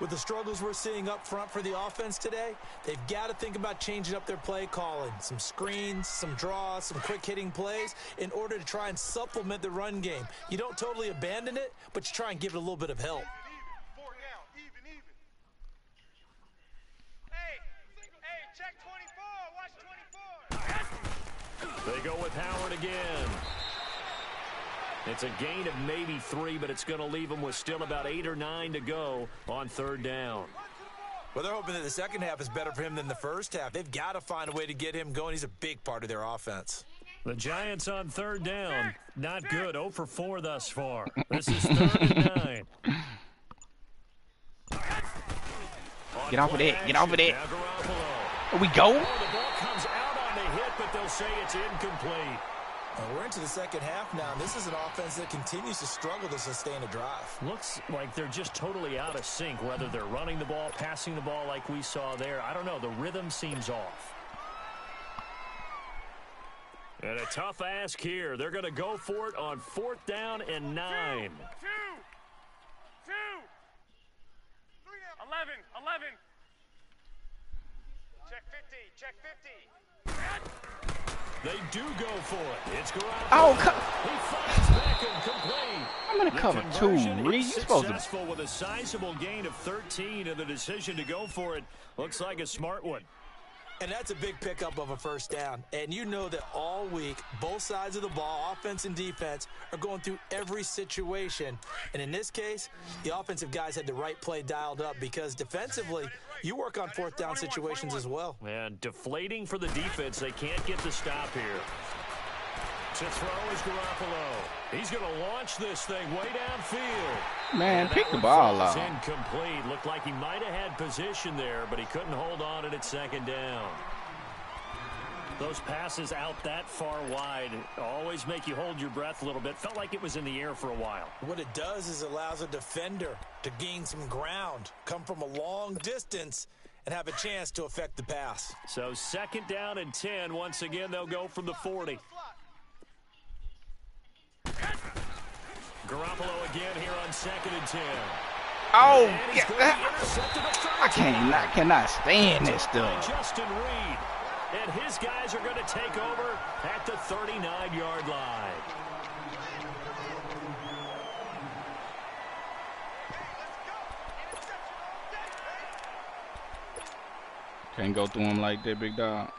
With the struggles we're seeing up front for the offense today, they've got to think about changing up their play calling. Some screens, some draws, some quick-hitting plays in order to try and supplement the run game. You don't totally abandon it, but you try and give it a little bit of help. Four down, even. Hey, check 24. Watch 24. They go with Howard again. It's a gain of maybe 3, but it's going to leave them with still about 8 or 9 to go on third down. Well, they're hoping that the second half is better for him than the first half. They've got to find a way to get him going. He's a big part of their offense. The Giants on third down. Not good. 0 for 4 thus far. This is 3rd and 9. Get off of it. Get off of it. Now Garoppolo. Here we go. Oh, the ball comes out on the hit, but they'll say it's incomplete. We're into the second half now. This is an offense that continues to struggle to sustain a drive. Looks like they're just totally out of sync, whether they're running the ball, passing the ball like we saw there. I don't know. The rhythm seems off. And a tough ask here. They're going to go for it on 4th down and 9. 2. 11. Check 50. Check 50. They do go for it. It's Garoppolo. Oh, He finds Beckham complete. I'm in a The cover 2. conversion Reed, is you supposed to. successful with a sizable gain of 13, and the decision to go for it looks like a smart one. And that's a big pickup of a first down. And you know that all week, both sides of the ball, offense and defense, are going through every situation. And in this case, the offensive guys had the right play dialed up because defensively, you work on 4th down situations as well. And deflating for the defense. They can't get the stop here. To throw is Garoppolo. He's going to launch this thing way downfield. Man, And pick that the one ball falls up. incomplete. Looked like he might have had position there, but he couldn't hold on at second down. Those passes out that far wide always make you hold your breath a little bit. Felt like it was in the air for a while. What it does is allows a defender to gain some ground, come from a long distance, and have a chance to affect the pass. So 2nd down and 10. Once again, they'll go from the 40. Garoppolo again here on 2nd and 10. Oh, And he's get going to that. intercept it I cannot stand this by stuff. Justin Reed. And his guys are going to take over at the 39-yard line. Can't go through him like that, big dog.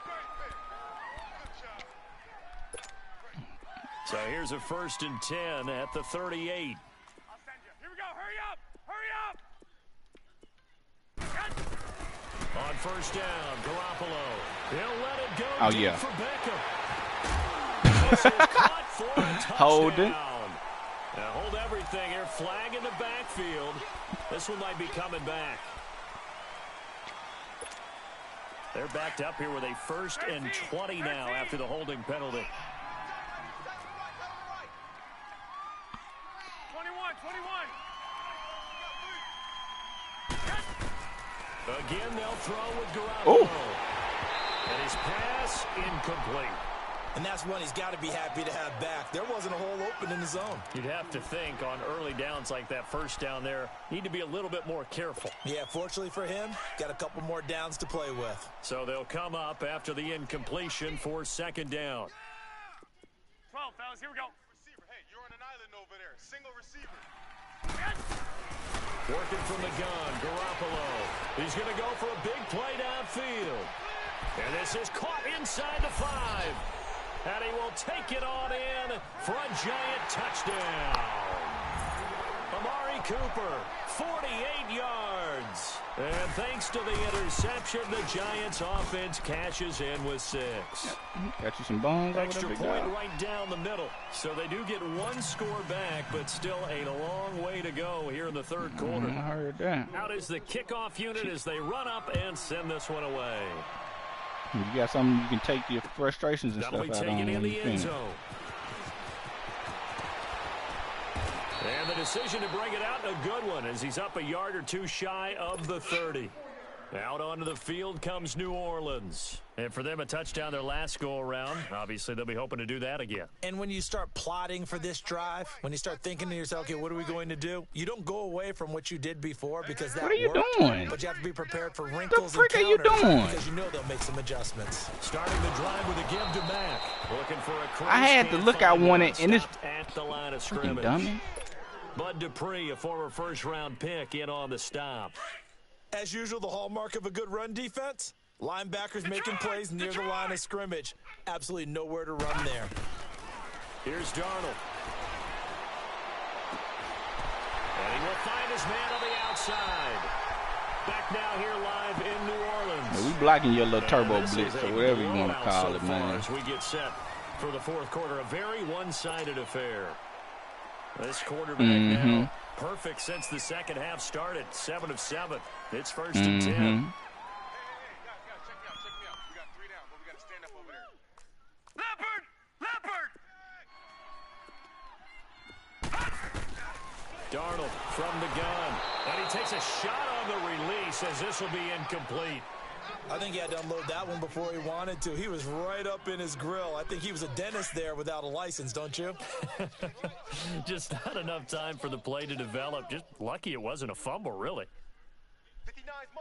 So here's a 1st and 10 at the 38. I'll send you. Here we go. Hurry up. On 1st down, Garoppolo. He'll let it go Oh, deep yeah. for Beckham. Missile caught for a touchdown. Holding. Now hold everything here. Flag in the backfield. This one might be coming back. They're backed up here with a 1st and 20 now after the holding penalty. 21. Again, they'll throw with Garoppolo. Oh. And his pass incomplete. And that's one he's got to be happy to have back. There wasn't a hole open in the zone. You'd have to think on early downs like that 1st down there, need to be a little bit more careful. Yeah, fortunately for him, got a couple more downs to play with. So they'll come up after the incompletion for 2nd down. 12, fellas. Here we go. Receiver, hey, you're on an island over there. Single receiver. Working from the gun, Garoppolo. He's going to go for a big play downfield. And this is caught inside the 5. And he will take it on in for a giant touchdown. Amari Cooper, 48 yards. And thanks to the interception, the Giants offense cashes in with 6. Got you some bones over Extra there, big point dog? right down the middle. So they do get 1 score back, but still a long way to go here in the third quarter. I heard that. Out is the kickoff unit as they run up and send this one away. You got something you can take your frustrations and That'll stuff be out taken on in when you the end finish. zone. And the decision to bring it out, a good one, as he's up a yard or two shy of the 30. Out onto the field comes New Orleans. And for them, a touchdown their last go-around. Obviously, they'll be hoping to do that again. And when you start plotting for this drive, when you start thinking to yourself, okay, what are we going to do? You don't go away from what you did before because that What are you worked, doing? but you have to be prepared for wrinkles frick and are you counters doing? because you know they'll make some adjustments. Starting the drive with a give to Mack. Looking for a crease. I had the Can't look I find it. wanted, and this Stopped at the line of fucking scrimmage. dummy. Bud Dupree, a former first-round pick, in on the stop. As usual, the hallmark of a good run defense, linebackers making plays near the line of scrimmage. Absolutely nowhere to run there. Here's Darnold. And he will find his man on the outside. Back now here live in New Orleans. Yeah, we blocking your little turbo And this blitz is or a whatever you want to blowout call so it, far man. as we get set for the fourth quarter. A very one-sided affair. This quarterback now perfect since the second half started. 7 of 7. It's first and 10. Hey, guys, check me out. We got 3 down, but we got to stand up over there. Leopard! Leopard! Darnold from the gun. And he takes a shot on the release as this will be incomplete. I think he had to unload that one before he wanted to. He was right up in his grill. I think he was a dentist there without a license, don't you? Just not enough time for the play to develop. Just lucky it wasn't a fumble, really. 59's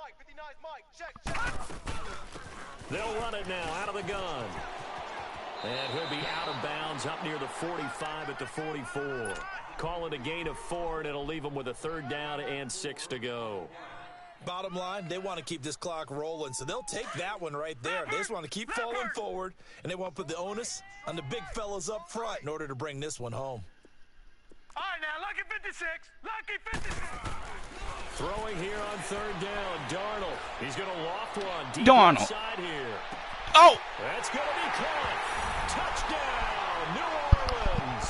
Mike. Check. They'll run it now out of the gun. And he'll be out of bounds up near the 45 at the 44. Call it a gain of 4, and it'll leave them with a 3rd down and 6 to go. Bottom line, they want to keep this clock rolling, so they'll take that one right there. They just want to keep falling forward, and they want to put the onus on the big fellas up front in order to bring this one home. All right, now, lucky 56. Lucky 56. Throwing here on 3rd down, Darnold. He's going to loft one deep Darnold. inside here. Oh! That's going to be caught. Touchdown, New Orleans.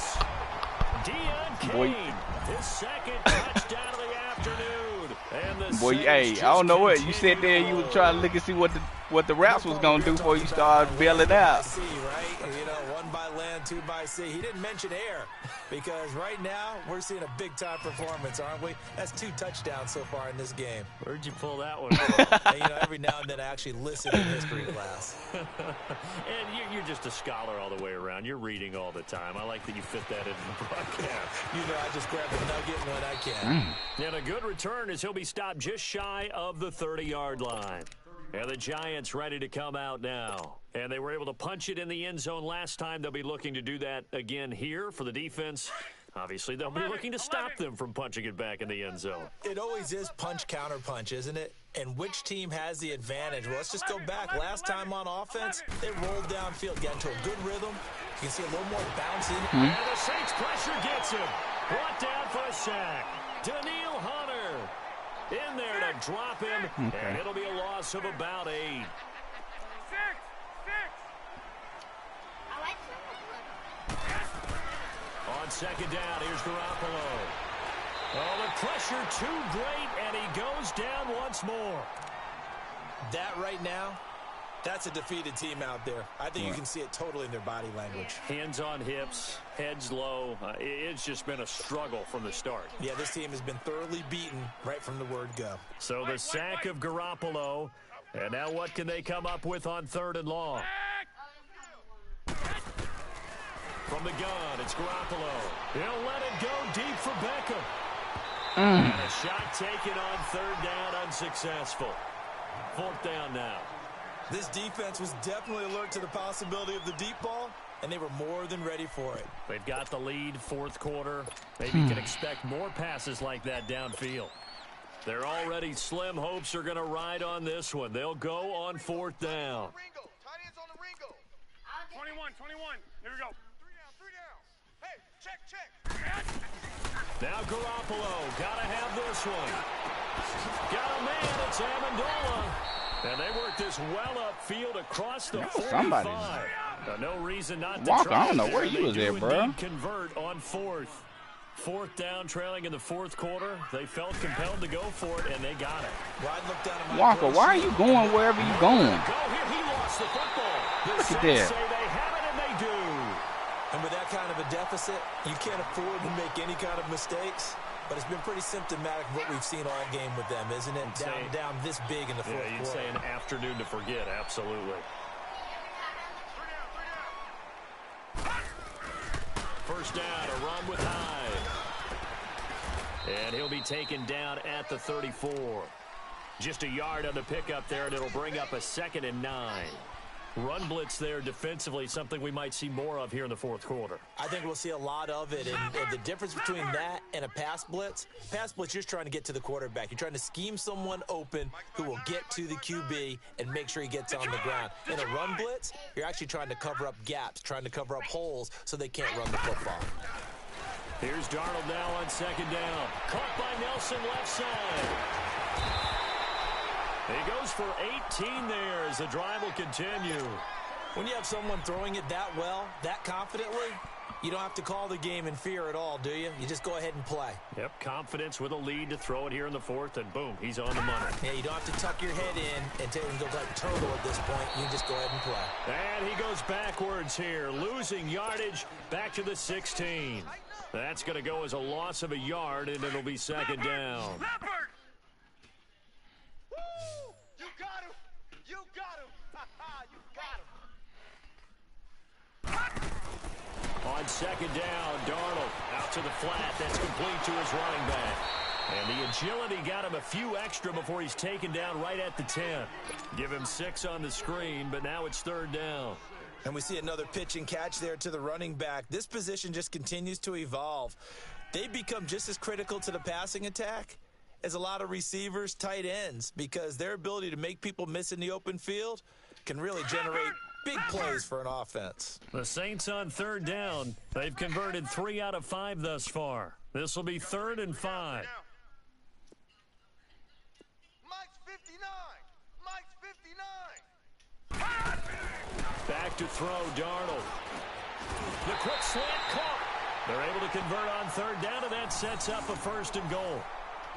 Deion Boy. Kane, his 2nd touchdown of the afternoon. And the Boy, Saints hey, I just don't know what. You sat there, you continue was trying to look and see what the Raps was going to do before you started bailing out. Sea, right? You know, 1 by land, 2 by sea. He didn't mention air because right now we're seeing a big-time performance, aren't we? That's 2 touchdowns so far in this game. Where'd you pull that one from? And, you know, every now and then I actually listen in history class. And you're just a scholar all the way around. You're reading all the time. I like that you fit that into the broadcast. You know, I just grab the nugget when I can. And a good return as he'll be stopped just shy of the 30-yard line. And the Giants ready to come out now. And they were able to punch it in the end zone last time. They'll be looking to do that again here for the defense. Obviously, they'll be looking to stop them from punching it back in the end zone. It always is punch, counter punch, isn't it? And which team has the advantage? Well, let's just go back. Last time on offense, they rolled downfield, got into a good rhythm. You can see a little more bounce in. And the Saints pressure gets him. Brought down for a sack. Daniil Hunter in there to drop him. And it'll be a loss of about 8. 6. I like On 2nd down, here's Garoppolo. Oh, the pressure too great, and he goes down once more. That right now, that's a defeated team out there. I think you can see it totally in their body language. Hands on hips, heads low. It's just been a struggle from the start. Yeah, this team has been thoroughly beaten right from the word go. So the sack of Garoppolo. And now what can they come up with on 3rd and long? From the gun, it's Garoppolo. He'll let it go deep for Beckham. And a shot taken on 3rd down, unsuccessful. 4th down now. This defense was definitely alert to the possibility of the deep ball, and they were more than ready for it. They've got the lead, 4th quarter. Maybe can expect more passes like that downfield. Their already slim hopes are going to ride on this one. They'll go on 4th down. Ringo. Tight ends on the Ringo. 21. Here we go. 3 down. Hey, check. Now Garoppolo, gotta have this one. Got a man, it's Amendola. And they work this well upfield across the 45. Somebody. No reason not to Walker, try I don't know it where there. you was They at, do bro. indeed convert on fourth. Fourth down, trailing in the fourth quarter. They felt compelled to go for it, and they got it. Well, I'd look down at my Walker, play why are sheet. you going wherever you going? Go here, he lost the football. The Look at Saints that. say they have it, and they do. And with that kind of a deficit, you can't afford to make any kind of mistakes. But it's been pretty symptomatic of what we've seen all game with them, isn't it? Down this big in the fourth Yeah, you'd quarter. say an afternoon to forget, absolutely. First down, a run with Hyde. And he'll be taken down at the 34. Just a yard on the pickup there, and it'll bring up a 2nd and 9. Run blitz there defensively, something we might see more of here in the fourth quarter. I think we'll see a lot of it, and the difference between that and a pass blitz, you're just trying to get to the quarterback. You're trying to scheme someone open who will get to the QB and make sure he gets on the ground. In a run blitz, you're actually trying to cover up gaps, trying to cover up holes so they can't run the football. Here's Darnold now on 2nd down. Caught by Nelson left side. He goes for 18 there as the drive will continue. When you have someone throwing it that well, that confidently, you don't have to call the game in fear at all, do you? You just go ahead and play. Yep, confidence with a lead to throw it here in the fourth, and boom, he's on the money. Yeah, you don't have to tuck your head in and go like turtle at this point. You just go ahead and play. And he goes backwards here, losing yardage back to the 16. That's going to go as a loss of a yard, and it'll be 2nd down. Leopard! Woo! You got him! You got him! You got him! On 2nd down, Darnold out to the flat. That's complete to his running back. And the agility got him a few extra before he's taken down right at the 10. Give him 6 on the screen, but now it's 3rd down. And we see another pitch and catch there to the running back. This position just continues to evolve. They become just as critical to the passing attack as a lot of receivers, tight ends, because their ability to make people miss in the open field can really generate big plays for an offense. The Saints on 3rd down. They've converted 3 out of 5 thus far. This will be 3rd and 5. Mike's 59! Mike's 59! Back to throw, Darnold. The quick slant caught. They're able to convert on 3rd down, and that sets up a 1st and goal.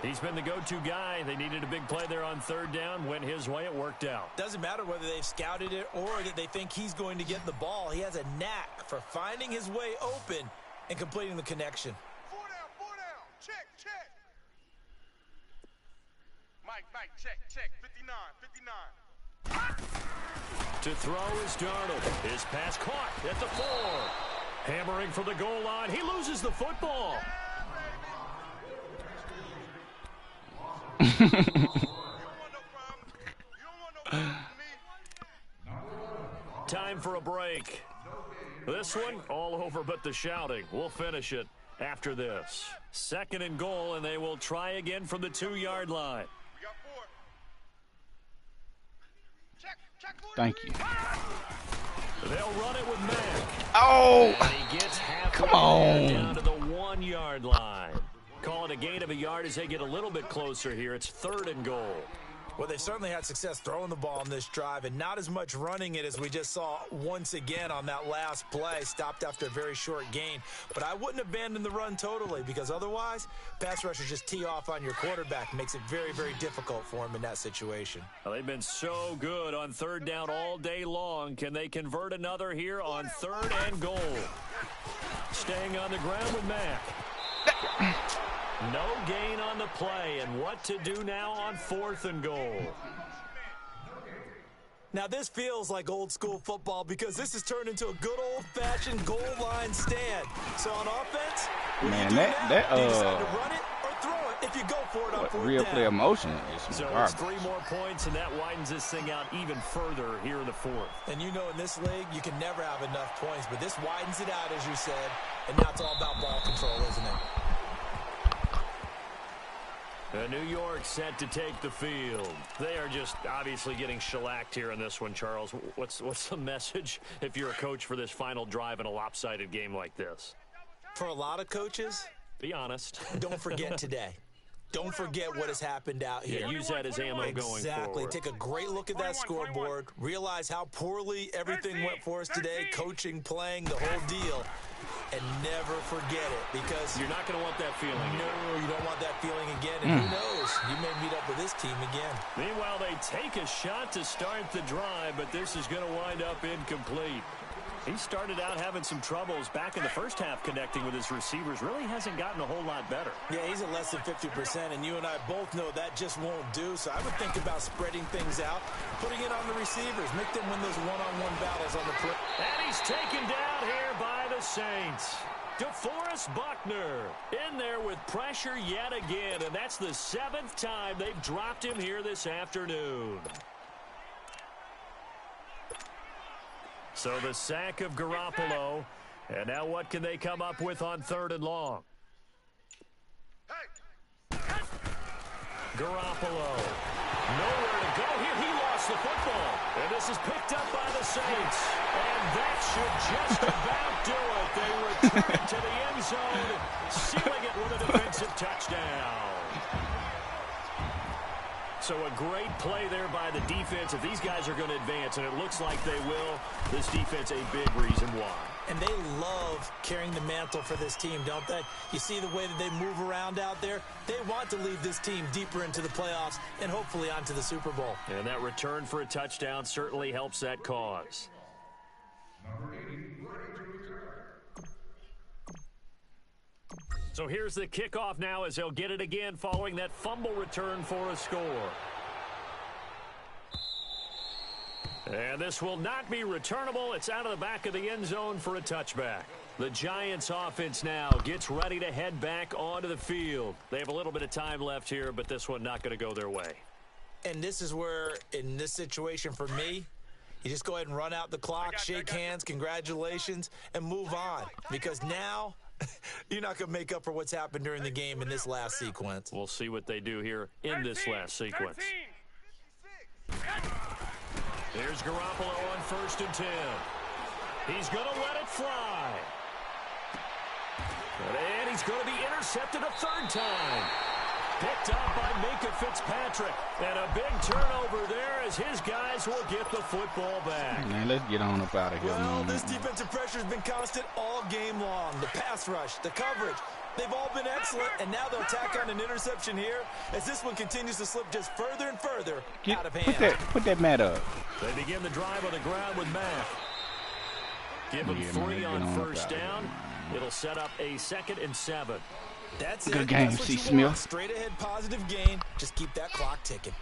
He's been the go-to guy. They needed a big play there on 3rd down. Went his way. It worked out. Doesn't matter whether they've scouted it or that they think he's going to get the ball. He has a knack for finding his way open and completing the connection. 4 down! Check, check! Mike, check, 59, 59. To throw is Darnold. His pass caught at the 4. Hammering for the goal line. He loses the football. You don't want no problem. You don't want no problem with me. Time for a break. This one, all over but the shouting. We'll finish it after this. 2nd and goal, and they will try again from the 2-yard line. We got 4. Check, Thank you. They'll run it with Mack. Oh, And he gets halfway come on. down to the 1-yard line. Call it a gain of a yard as they get a little bit closer here. It's 3rd and goal. Well, they've certainly had success throwing the ball on this drive and not as much running it as we just saw once again on that last play, stopped after a very short gain. But I wouldn't abandon the run totally because otherwise, pass rushers just tee off on your quarterback. Makes it very, very difficult for him in that situation. Well, they've been so good on 3rd down all day long. Can they convert another here on 3rd and goal? Staying on the ground with Mack. No gain on the play, and what to do now on 4th and goal. Now, this feels like old-school football because this has turned into a good old-fashioned goal line stand. So on offense, what Man, do you do that now? Do you decide to run it or throw it if you go for it on 4th real down? play emotion is some So garbage. it's 3 more points, and that widens this thing out even further here in the 4th. And you know in this league, you can never have enough points, but this widens it out, as you said, and now it's all about ball control, isn't it? New York set to take the field. They are just obviously getting shellacked here in this one, Charles. What's the message if you're a coach for this final drive in a lopsided game like this? For a lot of coaches, Be honest. Don't forget today. Don't forget what has happened out here. Yeah, use that as ammo going forward. Exactly. Take a great look at that 21, 21. scoreboard. Realize how poorly everything went for us today. 13. Coaching, playing, the whole deal. And never forget it, because You're not going to want that feeling. no, you don't want that feeling again. And who knows? You may meet up with this team again. Meanwhile, they take a shot to start the drive, but this is going to wind up incomplete. He started out having some troubles back in the first half connecting with his receivers. Really hasn't gotten a whole lot better. Yeah, he's at less than 50%, and you and I both know that just won't do. So I would think about spreading things out, putting it on the receivers, make them win those one-on-one battles on the perimeter. And he's taken down here by the Saints. DeForest Buckner in there with pressure yet again, and that's the 7th time they've dropped him here this afternoon. So the sack of Garoppolo, and now what can they come up with on 3rd and long? Garoppolo, nowhere to go here. He lost the football, and this is picked up by the Saints. And that should just about do it. They return to the end zone, sealing it with a defensive touchdown. So a great play there by the defense. If these guys are going to advance, and it looks like they will, this defense a big reason why. And they love carrying the mantle for this team, don't they? You see the way that they move around out there? They want to lead this team deeper into the playoffs and hopefully onto the Super Bowl. And that return for a touchdown certainly helps that cause. So here's the kickoff now as they'll get it again following that fumble return for a score. And this will not be returnable. It's out of the back of the end zone for a touchback. The Giants offense now gets ready to head back onto the field. They have a little bit of time left here, but this one not going to go their way. And this is where, in this situation for me, you just go ahead and run out the clock, shake hands, congratulations, and move on. Because now you're not going to make up for what's happened during the game in this last sequence. We'll see what they do here in this last sequence. 13. Here's Garoppolo on 1st and 10. He's going to let it fly. And he's going to be intercepted a 3rd time. Picked up by Minka Fitzpatrick. And a big turnover there as his guys will get the football back. Man, let's get on up out of here, Well, man. this defensive pressure has been constant all game long. The pass rush, the coverage, they've all been excellent, and now they'll tack on an interception here as this one continues to slip just further and further out of hand. Put that mat up. They begin the drive on the ground with Mack. Give him 3 on 1st down. It'll set up a 2nd and 7. That's Good it. game, That's what C. you Smith. want. Straight ahead positive gain. Just keep that clock ticking.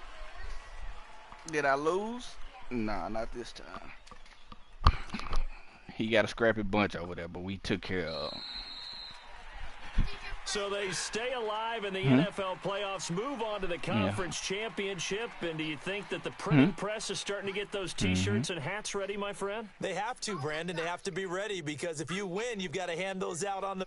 Did I lose? Nah, not this time. He got a scrappy bunch over there, but we took care of. So they stay alive in the NFL playoffs, move on to the conference championship. And do you think that the printing press is starting to get those T-shirts and hats ready, my friend? They have to, Brandon. They have to be ready because if you win, you've got to hand those out on the